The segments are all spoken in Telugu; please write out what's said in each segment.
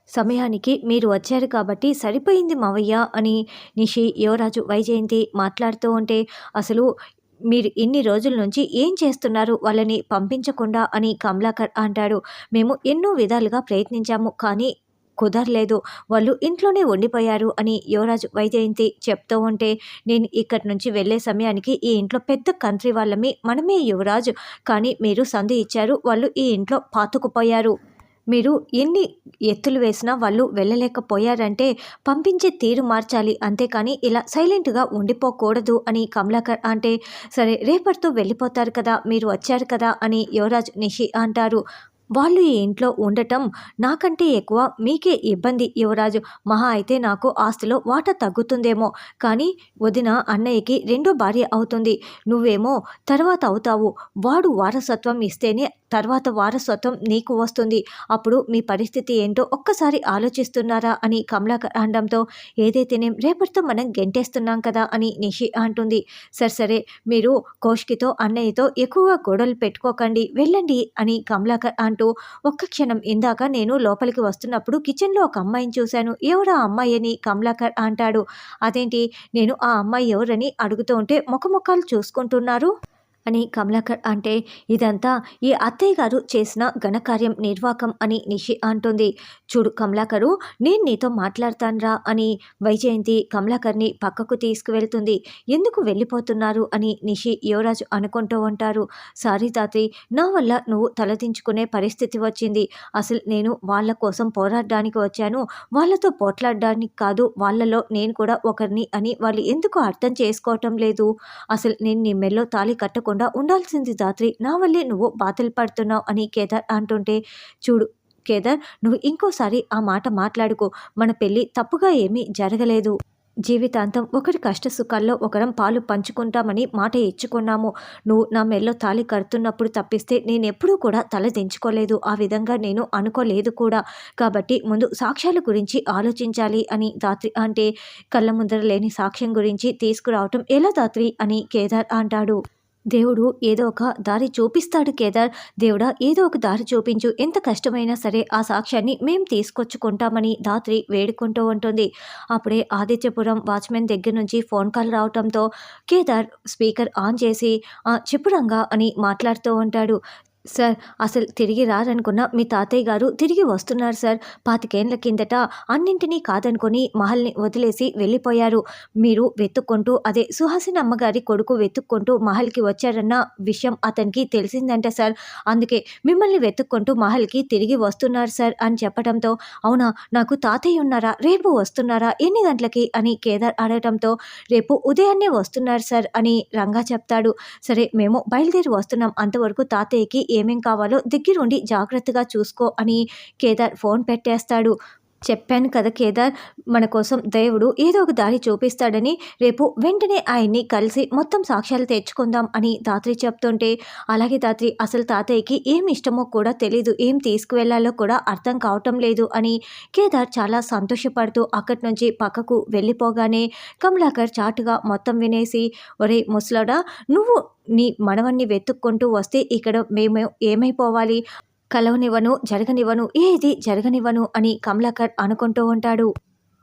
సమయానికి మీరు వచ్చారు కాబట్టి సరిపోయింది మావయ్య అని నిషి, యువరాజు, వైజయంతి మాట్లాడుతూ ఉంటే, అసలు మీరు ఇన్ని రోజుల నుంచి ఏం చేస్తున్నారు వాళ్ళని పంపించకుండా అని కమలాకర్ అంటాడు. మేము ఎన్నో విధాలుగా ప్రయత్నించాము కానీ కుదరలేదు. వాళ్ళు ఇంట్లోనే ఉండిపోయారు అని యువరాజు, వైజయంతి చెప్తూ ఉంటే, నేను ఇక్కడి నుంచి వెళ్ళే సమయానికి ఈ ఇంట్లో పెద్ద కంట్రీ వాళ్ళమి మనమే యువరాజు. కానీ మీరు సందు ఇచ్చారు. వాళ్ళు ఈ ఇంట్లో పాతుకుపోయారు. మీరు ఎన్ని ఎత్తులు వేసినా వాళ్ళు వెళ్ళలేకపోయారంటే పంపించే తీరు మార్చాలి. అంతేకాని ఇలా సైలెంట్‌గా ఉండిపోకూడదు అని కమలాకర్ అంటే, సరే రేపటితో వెళ్ళిపోతారు కదా! మీరు వచ్చారు కదా! అని యువరాజ్, నిషి అంటారు. వాళ్ళు ఈ ఇంట్లో ఉండటం నాకంటే ఎక్కువ మీకే ఇబ్బంది యువరాజు. మహా అయితే నాకు ఆస్తిలో వాటా తగ్గుతుందేమో. కానీ వదిన అన్నయ్యకి రెండో భార్య అవుతుంది. నువ్వేమో తర్వాత అవుతావు. వాడు వారసత్వం ఇస్తేనే తర్వాత వారసత్వం నీకు వస్తుంది. అప్పుడు మీ పరిస్థితి ఏంటో ఒక్కసారి ఆలోచిస్తున్నారా అని కమలాకర్ అనడంతో, ఏదైతేనేం రేపటితో మనం గెంటేస్తున్నాం కదా అని నిషి అంటుంది. సరే మీరు కౌశికితో అన్నయ్యతో ఎక్కువగా గొడవలు పెట్టుకోకండి వెళ్ళండి అని కమలాకర్ అంటూ, ఒక్క క్షణం ఇందాక నేను లోపలికి వస్తున్నప్పుడు కిచెన్లో ఒక అమ్మాయిని చూశాను. ఎవరా అమ్మాయి అని కమలాకర్ అంటాడు. అదేంటి నేను ఆ అమ్మాయి ఎవరని అడుగుతూ ఉంటే ముఖముఖాలు చూసుకుంటున్నారు అని కమలాకర్ అంటే, ఇదంతా ఈ అత్తయ్య గారు చేసిన ఘనకార్యం నిర్వాకం అని నిషి అంటుంది. చూడు కమలాకరు, నేను నీతో మాట్లాడతాన్రా అని వైజయంతి కమలాకర్ని పక్కకు తీసుకువెళ్తుంది. ఎందుకు వెళ్ళిపోతున్నారు అని నిషి, యువరాజు అనుకుంటూ ఉంటారు. సారీ తాతయ్య, నా వల్ల నువ్వు తలదించుకునే పరిస్థితి వచ్చింది. అసలు నేను వాళ్ళ కోసం పోరాడడానికి వచ్చాను, వాళ్ళతో పోట్లాడడానికి కాదు. వాళ్ళలో నేను కూడా ఒకరిని అని వాళ్ళు ఎందుకు అర్థం చేసుకోవటం లేదు. అసలు నేను నీ మెల్లో తాళి కట్టకుండా ఉండాల్సింది ధాత్రి. నా వల్లే నువ్వు బాధలు పడుతున్నావు అని కేదార్ అంటుంటే, చూడు కేదార్, నువ్వు ఇంకోసారి ఆ మాట మాట్లాడుకో. మన పెళ్ళి తప్పుగా ఏమీ జరగలేదు. జీవితాంతం ఒకరి కష్ట సుఖాల్లో ఒకరం పాలు పంచుకుంటామని మాట ఇచ్చుకున్నాము. నువ్వు నా మెల్లో తాళి కడుతున్నప్పుడు తప్పిస్తే నేనెప్పుడూ కూడా తల దించుకోలేదు. ఆ విధంగా నేను అనుకోలేదు కూడా. కాబట్టి ముందు సాక్ష్యాల గురించి ఆలోచించాలి అని ధాత్రి అంటే, కళ్ళ ముందర లేని సాక్ష్యం గురించి తీసుకురావటం ఎలా ధాత్రి అని కేదార్ అంటాడు. దేవుడు ఏదో ఒక దారి చూపిస్తాడు కేదార్. దేవుడా ఏదో ఒక దారి చూపించు. ఎంత కష్టమైనా సరే ఆ సాక్ష్యాన్ని మేం తీసుకొచ్చుకుంటామని ధాత్రి వేడుకుంటూ ఉంటుంది. అప్పుడే ఆదిత్యపురం వాచ్మెన్ దగ్గర నుంచి ఫోన్ కాల్ రావటంతో కేదార్ స్పీకర్ ఆన్ చేసి చెప్పు రంగా అని మాట్లాడుతూ ఉంటాడు. సార్, అసలు తిరిగి రారనుకున్న మీ తాతయ్య గారు తిరిగి వస్తున్నారు సార్. 25 ఏళ్ల కిందట అన్నింటినీ కాదనుకొని మహల్ని వదిలేసి వెళ్ళిపోయారు. మీరు వెతుక్కుంటూ, అదే సుహాసిని అమ్మగారి కొడుకు వెతుక్కుంటూ మహల్కి వచ్చారన్న విషయం అతనికి తెలిసిందంట సార్. అందుకే మిమ్మల్ని వెతుక్కుంటూ మహల్కి తిరిగి వస్తున్నారు సార్ అని చెప్పడంతో, అవునా, నాకు తాతయ్య ఉన్నారా, రేపు వస్తున్నారా, ఎన్ని గంటలకి అని కేదార్ అడగడంతో, రేపు ఉదయాన్నే వస్తున్నారు సార్ అని రంగా చెప్తాడు. సరే మేము బయలుదేరి వస్తున్నాం, అంతవరకు తాతయ్యకి ఏమేం కావాలో దగ్గరుండి జాగ్రత్తగా చూసుకో అని కేదార్ ఫోన్ పెట్టేస్తాడు. చెప్పాను కదా కేదార్, మన కోసం దేవుడు ఏదో ఒక దారి చూపిస్తాడని. రేపు వెంటనే ఆయన్ని కలిసి మొత్తం సాక్ష్యాలు తెచ్చుకుందాం అని ధాత్రి చెప్తుంటే, అలాగే ధాత్రి, అసలు తాతయ్యకి ఏం ఇష్టమో కూడా తెలీదు, ఏం తీసుకువెళ్లాలో కూడా అర్థం కావటం లేదు అని కేదార్ చాలా సంతోషపడుతూ అక్కడి నుంచి పక్కకు వెళ్ళిపోగానే కమలాకర్ చాటుగా మొత్తం వినేసి, ఒరే ముసలోడా, నువ్వు నీ మనవన్ని వెతుక్కుంటూ వస్తే ఇక్కడ మేము ఏమైపోవాలి, కలవనివ్వను, జరగనివ్వను, ఏది జరగనివ్వను అని కమలాకర్ అనుకుంటూ ఉంటాడు.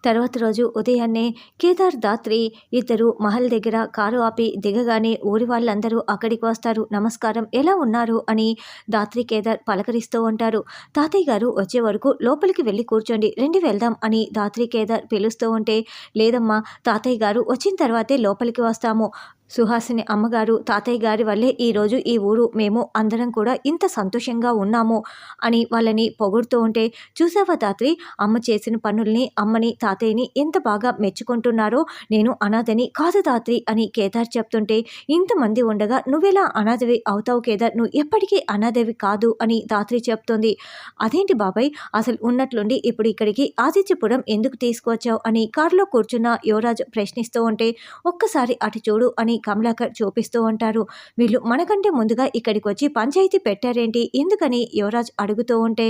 తర్వాత రోజు ఉదయాన్నే కేదార్, ధాత్రి ఇద్దరు మహల్ దగ్గర కారు ఆపి దిగగానే ఊరి వాళ్ళందరూ అక్కడికి వస్తారు. నమస్కారం, ఎలా ఉన్నారు అని ధాత్రి, కేదార్ పలకరిస్తూ ఉంటారు. తాతయ్య గారు వచ్చే వరకు లోపలికి వెళ్ళి కూర్చోండి, రండి వెళ్దాం అని ధాత్రి, కేదార్ పిలుస్తూ ఉంటే, లేదమ్మా, తాతయ్య గారు వచ్చిన తర్వాతే లోపలికి వస్తాము. సుహాసిని అమ్మగారు, తాతయ్య గారి వల్లే ఈరోజు ఈ ఊరు మేము అందరం కూడా ఇంత సంతోషంగా ఉన్నాము అని వాళ్ళని పొగుడుతూ ఉంటే, చూసావా ధాత్రి, అమ్మ చేసిన పనుల్ని, అమ్మని, తాతయ్యని ఎంత బాగా మెచ్చుకుంటున్నారో. నేను అనాథని కాదు ధాత్రి అని కేదార్ చెప్తుంటే, ఇంతమంది ఉండగా నువ్వెలా అనాథవి అవుతావు కేదార్, నువ్వు ఎప్పటికీ అనాథవి కాదు అని ధాత్రి చెప్తుంది. అదేంటి బాబాయ్, అసలు ఉన్నట్లుండి ఇప్పుడు ఇక్కడికి ఆదిత్యపురం ఎందుకు తీసుకొచ్చావు అని కారులో కూర్చున్న యువరాజు ప్రశ్నిస్తూ ఉంటే, ఒక్కసారి అటు చూడు అని కమలాకర్ చూపిస్తూ ఉంటారు. వీళ్ళు మనకంటే ముందుగా ఇక్కడికి వచ్చి పంచాయతీ పెట్టారేంటి, ఎందుకని యువరాజ్ అడుగుతూ ఉంటే,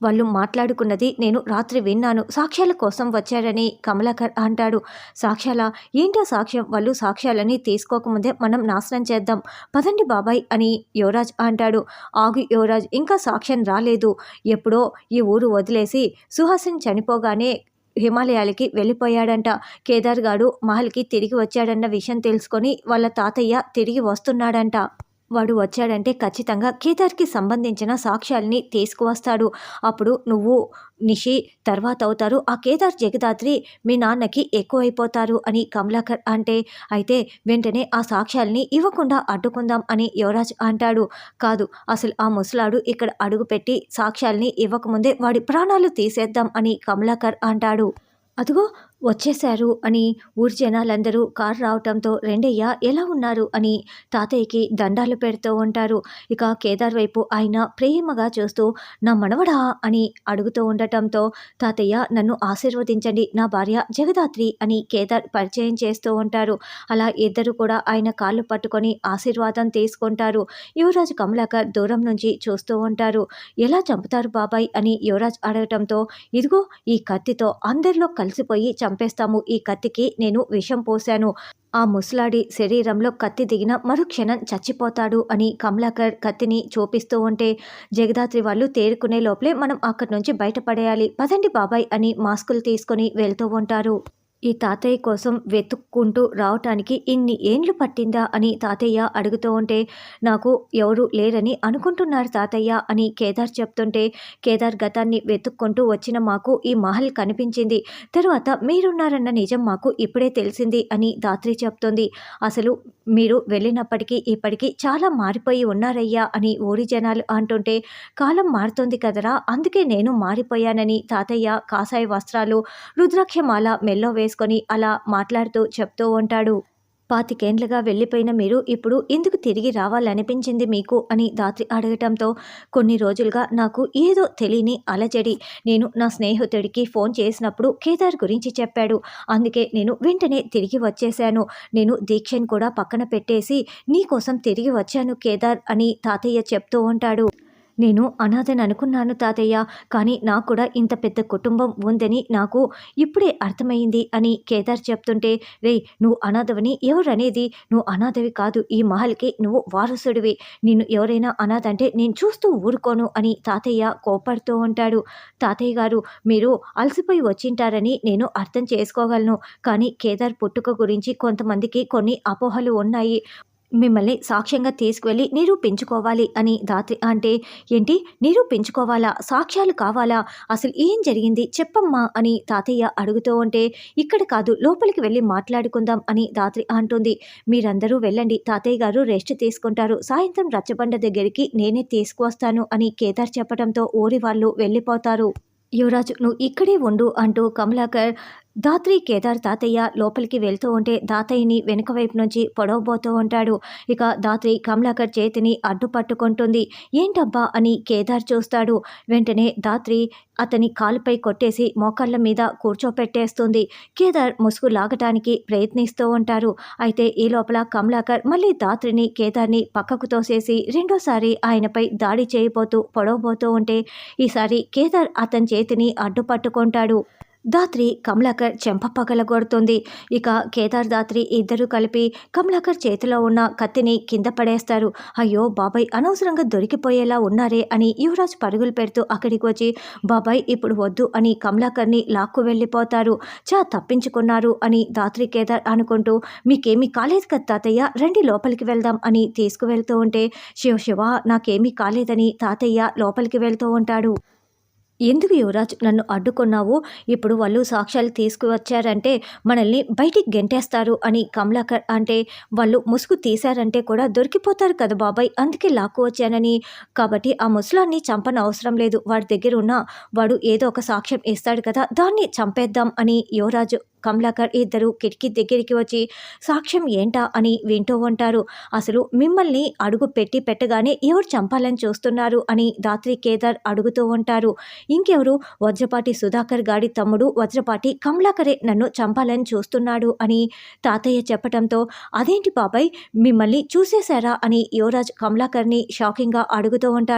వాళ్ళు మాట్లాడుకున్నది నేను రాత్రి విన్నాను. సాక్ష్యాల కోసం వచ్చారని కమలాకర్ అంటాడు. సాక్ష్యాలా? ఏంటా సాక్ష్యం? వాళ్ళు సాక్ష్యాలని తీసుకోకముందే మనం నాశనం చేద్దాం. పదండి బాబాయ్ అని యువరాజ్ అంటాడు. ఆగు యువరాజ్, ఇంకా సాక్ష్యం రాలేదు. ఎప్పుడో ఈ ఊరు వదిలేసి సుహాసిని చనిపోగానే హిమాలయాలకి వెళ్ళిపోయాడంట. కేదార్ గాడు మహల్కి తిరిగి వచ్చాడన్న విషయం తెలుసుకొని వాళ్ళ తాతయ్య తిరిగి వస్తున్నాడంట. వాడు వచ్చాడంటే ఖచ్చితంగా కేదార్కి సంబంధించిన సాక్ష్యాల్ని తీసుకువస్తాడు. అప్పుడు నువ్వు నిషి తర్వాత అవుతారు. ఆ కేదార్ జగదాత్రి మీ నాన్నకి ఎక్కువైపోతారు అని కమలాకర్ అంటే, అయితే వెంటనే ఆ సాక్ష్యాల్ని ఇవ్వకుండా అడ్డుకుందాం అని యువరాజ్ అంటాడు. కాదు, అసలు ఆ ముసలాడు ఇక్కడ అడుగుపెట్టి సాక్ష్యాల్ని ఇవ్వకముందే వాడి ప్రాణాలు తీసేద్దాం అని కమలాకర్ అంటాడు. అదిగో వచ్చేశారు అని ఊరి జనాలందరూ కారు రావటంతో రెండయ్య ఎలా ఉన్నారు అని తాతయ్యకి దండాలు పెడుతూ ఉంటారు. ఇక కేదార్ వైపు ఆయన ప్రేమగా చూస్తూ నా మనవడా అని అడుగుతూ ఉండటంతో తాతయ్య నన్ను ఆశీర్వదించండి, నా భార్య జగదాత్రి అని కేదార్ పరిచయం చేస్తూ ఉంటారు. అలా ఇద్దరు కూడా ఆయన కాళ్ళు పట్టుకొని ఆశీర్వాదం తీసుకుంటారు. యువరాజ్ కమలాకర్ దూరం నుంచి చూస్తూ ఉంటారు. ఎలా చంపుతారు బాబాయ్ అని యువరాజ్ అడగటంతో ఇదిగో ఈ కత్తితో అందరిలో కలిసిపోయి చంపేస్తాము. ఈ కత్తికి నేను విషం పోశాను. ఆ ముసలాడి శరీరంలో కత్తి దిగిన మరుక్షణం చచ్చిపోతాడు అని కమలాకర్ కత్తిని చూపిస్తూ ఉంటే, జగదాత్రి వాళ్ళు తేరుకునే లోపలే మనం అక్కడి నుంచి బయటపడేయాలి, పదండి బాబాయ్ అని మాస్కులు తీసుకొని వెళ్తూ ఉంటారు. ఈ తాతయ్య కోసం వెతుక్కుంటూ రావటానికి ఇన్ని ఏండ్లు పట్టిందా అని తాతయ్య అడుగుతూ ఉంటే, నాకు ఎవరు లేరని అనుకుంటున్నారు తాతయ్య అని కేదార్ చెప్తుంటే, కేదార్ గతాన్ని వెతుక్కుంటూ వచ్చిన మాకు ఈ మహల్ కనిపించింది, తర్వాత మీరున్నారన్న నిజం మాకు ఇప్పుడే తెలిసింది అని దాత్రి చెప్తుంది. అసలు మీరు వెళ్ళినప్పటికీ ఇప్పటికీ చాలా మారిపోయి ఉన్నారయ్యా అని ఊరి జనాలు అంటుంటే, కాలం మారుతోంది కదరా, అందుకే నేను మారిపోయానని తాతయ్య కాషాయ వస్త్రాలు రుద్రాక్షమాల మెల్లో వేసుకొని అలా మాట్లాడుతూ చెప్తూ ఉంటాడు. 25 ఏండ్లుగా వెళ్ళిపోయిన మీరు ఇప్పుడు ఎందుకు తిరిగి రావాలనిపించింది మీకు అని దాత్రి అడగటంతో, కొన్ని రోజులుగా నాకు ఏదో తెలియని అలజడి. నేను నా స్నేహితుడికి ఫోన్ చేసినప్పుడు కేదార్ గురించి చెప్పాడు. అందుకే నేను వెంటనే తిరిగి వచ్చేశాను. నేను దీక్షను కూడా పక్కన పెట్టేసి నీకోసం తిరిగి వచ్చాను కేదార్ అని తాతయ్య చెప్తూ ఉంటాడు. నేను అనాథని అనుకున్నాను తాతయ్య, కానీ నాకు కూడా ఇంత పెద్ద కుటుంబం ఉందని నాకు ఇప్పుడే అర్థమైంది అని కేదార్ చెప్తుంటే, రే నువ్వు అనాథవని ఎవరనేది? నువ్వు అనాథవి కాదు, ఈ మహల్కి నువ్వు వారసుడివి. నిన్ను ఎవరైనా అనాథ అంటే నేను చూస్తూ ఊరుకోను అని తాతయ్య కోపడుతూ ఉంటాడు. తాతయ్య గారు, మీరు అలసిపోయి వచ్చింటారని నేను అర్థం చేసుకోగలను, కానీ కేదార్ పుట్టుక గురించి కొంతమందికి కొన్ని అపోహలు ఉన్నాయి. మిమ్మల్ని సాక్ష్యంగా తీసుకువెళ్ళి నిరూపించుకోవాలి అని దాత్రి అంటే, ఏంటి నిరూపించుకోవాలా? సాక్ష్యాలు కావాలా? అసలు ఏం జరిగింది చెప్పమ్మా అని తాతయ్య అడుగుతూ ఉంటే, ఇక్కడ కాదు లోపలికి వెళ్ళి మాట్లాడుకుందాం అని దాత్రి అంటుంది. మీరందరూ వెళ్ళండి, తాతయ్య గారు రెస్ట్ తీసుకుంటారు, సాయంత్రం రచ్చబండ దగ్గరికి నేనే తీసుకువస్తాను అని కేదార్ చెప్పడంతో ఊరి వాళ్ళు వెళ్ళిపోతారు. యువరాజు నువ్వు ఇక్కడే ఉండు అంటూ కమలాకర్ దాత్రి కేదార్ తాతయ్య లోపలికి వెళ్తూ ఉంటే తాతయ్యని వెనుక వైపు నుంచి పొడవబోతూ ఉంటాడు. ఇక దాత్రి కమలాకర్ చేతిని అడ్డుపట్టుకుంటుంది. ఏంటబ్బా అని కేదార్ చూస్తాడు. వెంటనే దాత్రి అతని కాలుపై కొట్టేసి మోకాళ్ళ మీద కూర్చోపెట్టేస్తుంది. కేదార్ ముసుగు లాగటానికి ప్రయత్నిస్తూ ఉంటారు. అయితే ఈ లోపల కమలాకర్ మళ్ళీ దాత్రిని కేదార్ని పక్కకు తోసేసి రెండోసారి ఆయనపై దాడి చేయబోతూ పొడవబోతూ ఉంటే, ఈసారి కేదార్ అతని చేతిని అడ్డుపట్టుకుంటాడు. దాత్రి కమలాకర్ చెంప పగలగొడుతుంది. ఇక కేదార్ దాత్రి ఇద్దరు కలిపి కమలాకర్ చేతిలో ఉన్న కత్తిని కింద పడేస్తారు. అయ్యో బాబాయ్, అనవసరంగా దొరికిపోయేలా ఉన్నారే అని యువరాజ్ పరుగులు పెడుతూ అక్కడికి వచ్చి, బాబాయ్ ఇప్పుడు వద్దు అని కమలాకర్ని లాక్కు వెళ్ళిపోతారు. తప్పించుకున్నారు అని దాత్రి కేదార్ అనుకుంటూ, మీకేమీ కాలేదు కదా తాతయ్య, రండి లోపలికి వెళ్దాం అని తీసుకువెళ్తూ ఉంటే, శివ శివ నాకేమీ కాలేదని తాతయ్య లోపలికి వెళ్తూ ఉంటాడు. ఎందుకు యువరాజ్ నన్ను అడ్డుకున్నావు? ఇప్పుడు వాళ్ళు సాక్ష్యాలు తీసుకువచ్చారంటే మనల్ని బయటికి గెంటేస్తారు అని కమలాకర్ అంటే, వాళ్ళు ముసుగు తీశారంటే కూడా దొరికిపోతారు కదా బాబాయ్, అందుకే లాక్కు వచ్చానని. కాబట్టి ఆ ముసలాన్ని చంపనవసరం లేదు, వాడి దగ్గర ఉన్న వాడు ఏదో ఒక సాక్ష్యం ఇస్తాడు కదా, దాన్ని చంపేద్దాం అని యువరాజు కమలాకర్ ఇద్దరు కిటికీ దగ్గరికి వచ్చి సాక్ష్యం ఏంటా అని వింటూ ఉంటారు. అసలు మిమ్మల్ని అడుగు పెట్టగానే ఎవరు చంపాలని చూస్తున్నారు అని దాత్రి కేదార్ అడుగుతూ ఉంటారు. ఇంకెవరు? వజ్రపాటి సుధాకర్ గాడి తమ్ముడు వజ్రపాటి కమలాకరే నన్ను చంపాలని చూస్తున్నాడు అని తాతయ్య చెప్పటంతో, అదేంటి బాబాయ్ మిమ్మల్ని చూసేశారా అని యువరాజ్ కమలాకర్ని షాకింగ్గా అడుగుతూ ఉంటాడు.